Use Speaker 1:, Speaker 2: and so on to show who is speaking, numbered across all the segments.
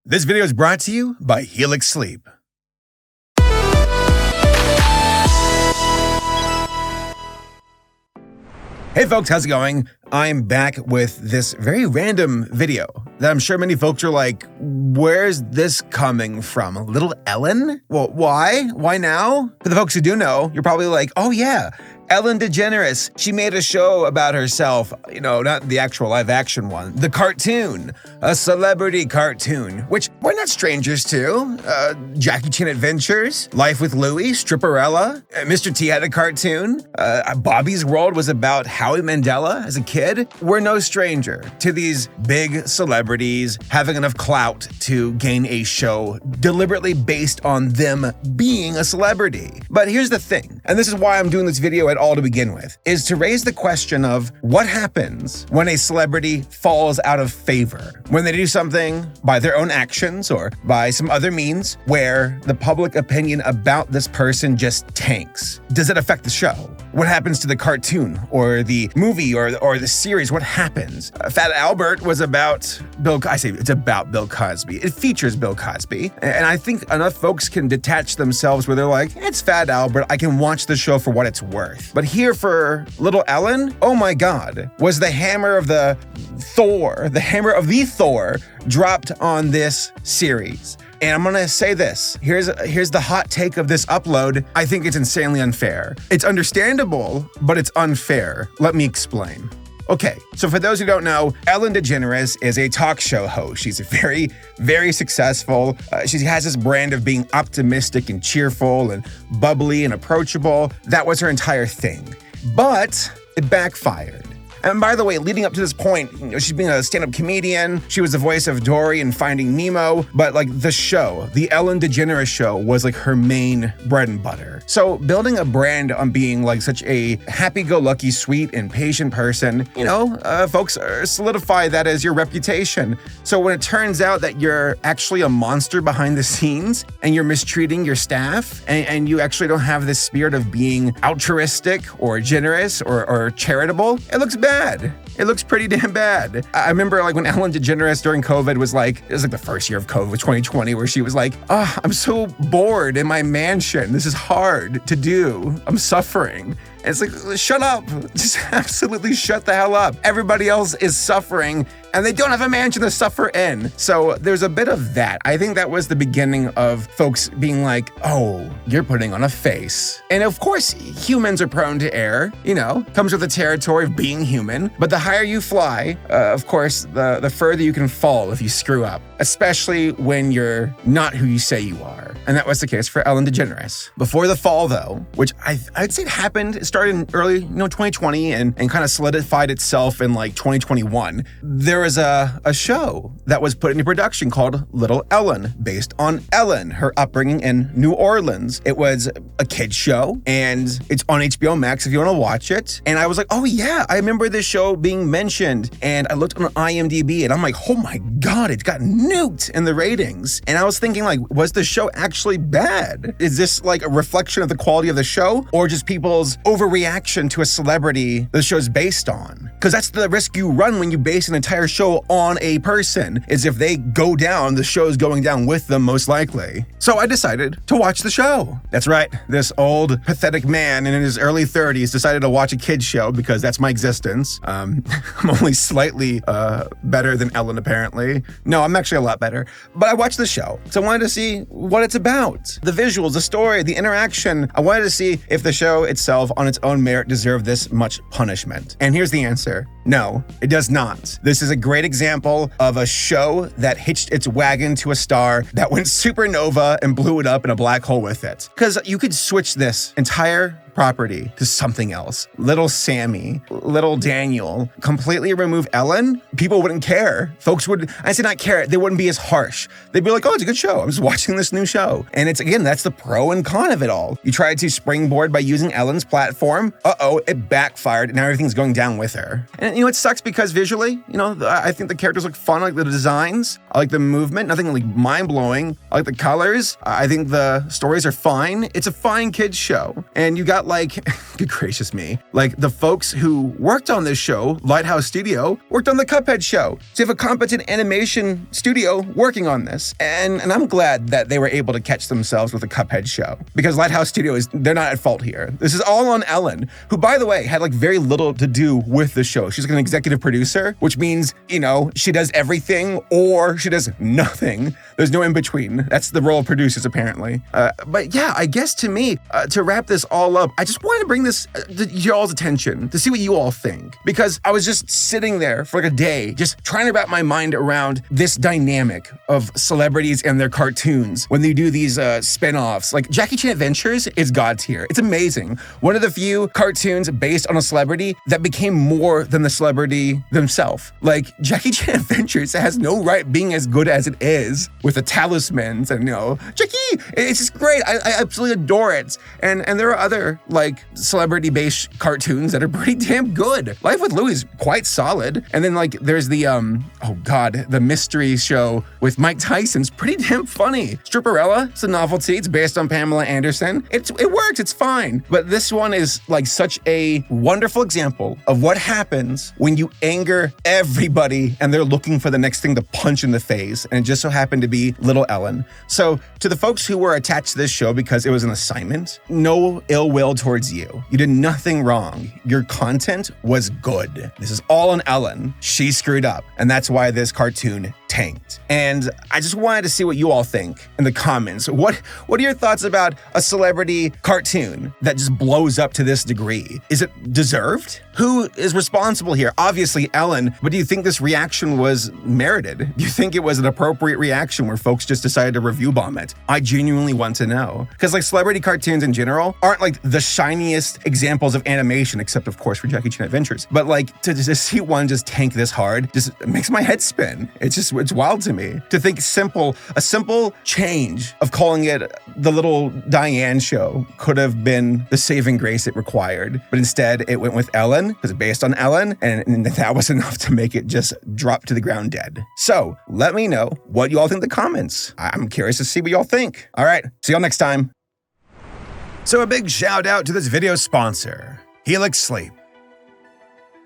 Speaker 1: This video is brought to you by Helix Sleep. Hey folks, how's it going? I'm back with this very random video that I'm sure many folks are like, where's this coming from? Little Ellen? Well, why? Why now? For the folks who do know, you're probably like, oh yeah, Ellen DeGeneres. She made a show about herself, not the actual live action one, the cartoon, a celebrity cartoon, which we're not strangers to. Jackie Chan Adventures, Life with Louie, Stripperella, Mr. T had a cartoon. Bobby's World was about Howie Mandela as a kid. We're no stranger to these big celebrities having enough clout to gain a show deliberately based on them being a celebrity. But here's the thing, and this is why I'm doing this video at all to begin with, is to raise the question of what happens when a celebrity falls out of favor, when they do something by their own actions or by some other means where the public opinion about this person just tanks. Does it affect the show? What happens to the cartoon or the movie or the series? What happens? Fat Albert was about it's about Bill Cosby. It features Bill Cosby. And I think enough folks can detach themselves where they're like, it's Fat Albert. I can watch the show for what it's worth. But here for Little Ellen, oh my God, was the hammer of the Thor dropped on this series. And I'm gonna say this, here's the hot take of this upload. I think it's insanely unfair. It's understandable, but it's unfair. Let me explain. Okay, so for those who don't know, Ellen DeGeneres is a talk show host. She's very, very successful. She has this brand of being optimistic and cheerful and bubbly and approachable. That was her entire thing. But it backfired. And by the way, leading up to this point, she's been a stand-up comedian. She was the voice of Dory in Finding Nemo. But the show, the Ellen DeGeneres show, was her main bread and butter. So building a brand on being such a happy-go-lucky, sweet, and patient person, folks solidify that as your reputation. So when it turns out that you're actually a monster behind the scenes and you're mistreating your staff and you actually don't have this spirit of being altruistic or generous or charitable, it looks bad. It looks pretty damn bad. I remember when Ellen DeGeneres during COVID was it was the first year of COVID, 2020, where she was like, I'm so bored in my mansion. This is hard to do. I'm suffering. And it's shut up. Just absolutely shut the hell up. Everybody else is suffering and they don't have a mansion to suffer in. So there's a bit of that. I think that was the beginning of folks being like, oh, you're putting on a face. And of course, humans are prone to error, comes with the territory of being human. But the higher you fly, of course, the further you can fall if you screw up, especially when you're not who you say you are. And that was the case for Ellen DeGeneres. Before the fall, though, which I'd say it started in early 2020 and kind of solidified itself in 2021, there was a show that was put into production called Little Ellen, based on Ellen, her upbringing in New Orleans. It was a kid's show, and it's on HBO Max if you want to watch it. And I was like, oh yeah, I remember this show being mentioned. And I looked on IMDb, and I'm like, oh my God, it's got nuked in the ratings. And I was thinking, was the show actually bad? Is this a reflection of the quality of the show, or just people's overreaction to a celebrity the show's based on? Because that's the risk you run when you base an entire show on a person, is if they go down, the show's going down with them most likely. So I decided to watch the show. That's right, this old, pathetic man in his early 30s decided to watch a kid's show because that's my existence. I'm only slightly better than Ellen, apparently. No, I'm actually a lot better. But I watched the show, so I wanted to see what it's about. The visuals, the story, the interaction. I wanted to see if the show itself on its own merit deserved this much punishment. And here's the answer. No, it does not. This is a great example of a show that hitched its wagon to a star that went supernova and blew it up in a black hole with it. Because you could switch this entire property to something else. Little Sammy, Little Daniel, completely remove Ellen, people wouldn't care. Folks would, I say not care, they wouldn't be as harsh. They'd be like, oh, it's a good show. I'm just watching this new show. And it's, again, that's the pro and con of it all. You tried to springboard by using Ellen's platform. Uh-oh, it backfired, and now everything's going down with her. And it sucks because visually, I think the characters look fun. I like the designs. I like the movement, nothing mind-blowing. I like the colors. I think the stories are fine. It's a fine kids show. And you got like, good gracious me, like the folks who worked on this show, Lighthouse Studio, worked on the Cuphead show. So you have a competent animation studio working on this. And I'm glad that they were able to catch themselves with the Cuphead show, because Lighthouse Studio they're not at fault here. This is all on Ellen, who, by the way, had like very little to do with the show. She's like an executive producer, which means, she does everything or she does nothing. There's no in between. That's the role of producers, apparently. But yeah, I guess to me, to wrap this all up, I just wanted to bring this to y'all's attention to see what you all think. Because I was just sitting there for like a day, just trying to wrap my mind around this dynamic of celebrities and their cartoons when they do these spin-offs. Like Jackie Chan Adventures is God tier. It's amazing. One of the few cartoons based on a celebrity that became more than the celebrity themselves. Like Jackie Chan Adventures has no right being as good as it is with the talismans and, Jackie, it's just great. I absolutely adore it. And there are other like celebrity-based cartoons that are pretty damn good. Life with Louie is quite solid. And then like there's the, the mystery show with Mike Tyson's pretty damn funny. Stripperella, it's a novelty. It's based on Pamela Anderson. It works, it's fine. But this one is like such a wonderful example of what happens when you anger everybody and they're looking for the next thing to punch in the face. And it just so happened to be Little Ellen. So to the folks who were attached to this show because it was an assignment, no ill will towards you. You did nothing wrong. Your content was good. This is all on Ellen. She screwed up. And that's why this cartoon tanked. And I just wanted to see what you all think in the comments. What are your thoughts about a celebrity cartoon that just blows up to this degree? Is it deserved? Who is responsible here? Obviously Ellen, but do you think this reaction was merited? Do you think it was an appropriate reaction where folks just decided to review bomb it? I genuinely want to know. Because like celebrity cartoons in general aren't like the shiniest examples of animation, except of course for Jackie Chan Adventures. But like to see one just tank this hard just makes my head spin. It's wild to me to think a simple change of calling it the Little Diane show could have been the saving grace it required. But instead it went with Ellen because it's based on Ellen, and that was enough to make it just drop to the ground dead. So let me know what you all think in the comments. I'm curious to see what y'all think. All right, see y'all next time. So a big shout out to this video sponsor, Helix Sleep.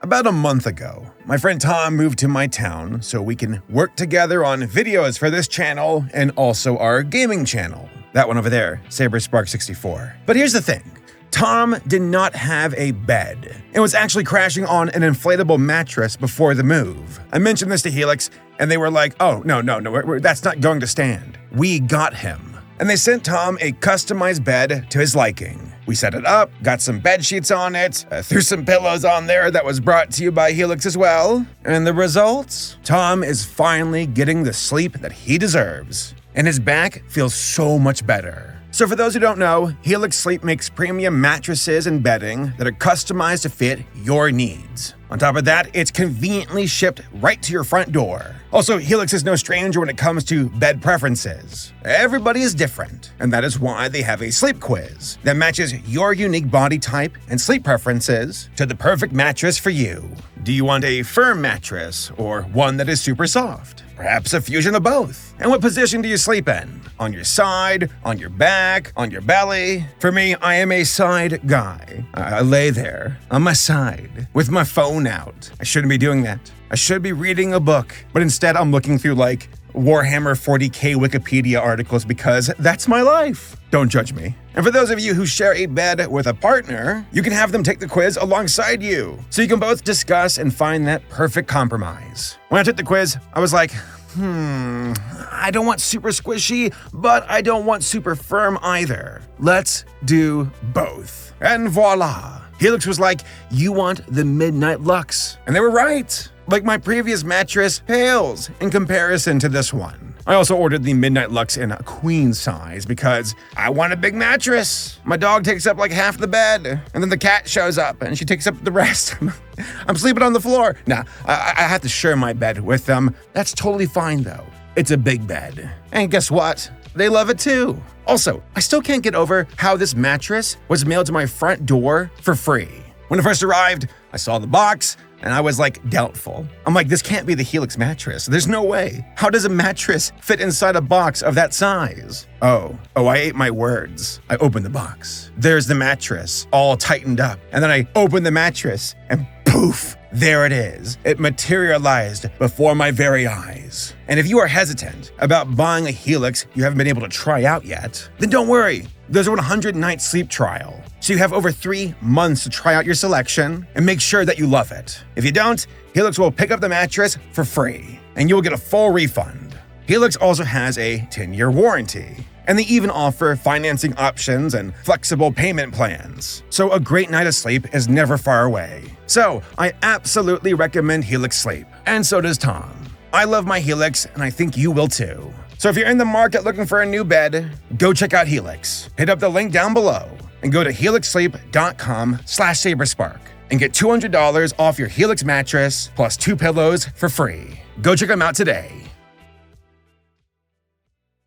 Speaker 1: About a month ago, my friend Tom moved to my town so we can work together on videos for this channel and also our gaming channel. That one over there, Saberspark 64. But here's the thing. Tom did not have a bed and was actually crashing on an inflatable mattress before the move. I mentioned this to Helix and they were like, oh, no, that's not going to stand. We got him. And they sent Tom a customized bed to his liking. We set it up, got some bed sheets on it, threw some pillows on there that was brought to you by Helix as well. And the results? Tom is finally getting the sleep that he deserves. And his back feels so much better. So for those who don't know, Helix Sleep makes premium mattresses and bedding that are customized to fit your needs. On top of that, it's conveniently shipped right to your front door. Also, Helix is no stranger when it comes to bed preferences. Everybody is different, and that is why they have a sleep quiz that matches your unique body type and sleep preferences to the perfect mattress for you. Do you want a firm mattress or one that is super soft? Perhaps a fusion of both. And what position do you sleep in? On your side, on your back, on your belly? For me, I am a side guy. I lay there on my side with my phone out. I shouldn't be doing that. I should be reading a book, but instead I'm looking through like Warhammer 40k Wikipedia articles because that's my life. Don't judge me. And for those of you who share a bed with a partner, you can have them take the quiz alongside you, so you can both discuss and find that perfect compromise. When I took the quiz, I was like, I don't want super squishy, but I don't want super firm either. Let's do both. And voila. Helix was like, you want the Midnight Luxe. And they were right. Like my previous mattress pales in comparison to this one. I also ordered the Midnight Luxe in a queen size because I want a big mattress. My dog takes up like half the bed, and then the cat shows up and she takes up the rest. I'm sleeping on the floor. Nah, I have to share my bed with them. That's totally fine though. It's a big bed. And guess what? They love it too. Also, I still can't get over how this mattress was mailed to my front door for free. When it first arrived, I saw the box, and I was like doubtful. I'm like, this can't be the Helix mattress. There's no way. How does a mattress fit inside a box of that size? Oh, I ate my words. I opened the box. There's the mattress, all tightened up. And then I opened the mattress, and poof, there it is. It materialized before my very eyes. And if you are hesitant about buying a Helix you haven't been able to try out yet, then don't worry. There's a 100-night sleep trial. So you have over 3 months to try out your selection and make sure that you love it. If you don't, Helix will pick up the mattress for free, and you will get a full refund. Helix also has a 10-year warranty, and they even offer financing options and flexible payment plans. So a great night of sleep is never far away. So I absolutely recommend Helix Sleep, and so does Tom. I love my Helix, and I think you will too. So if you're in the market looking for a new bed, go check out Helix. Hit up the link down below and go to helixsleep.com/Saberspark and get $200 off your Helix mattress plus 2 pillows for free. Go check them out today.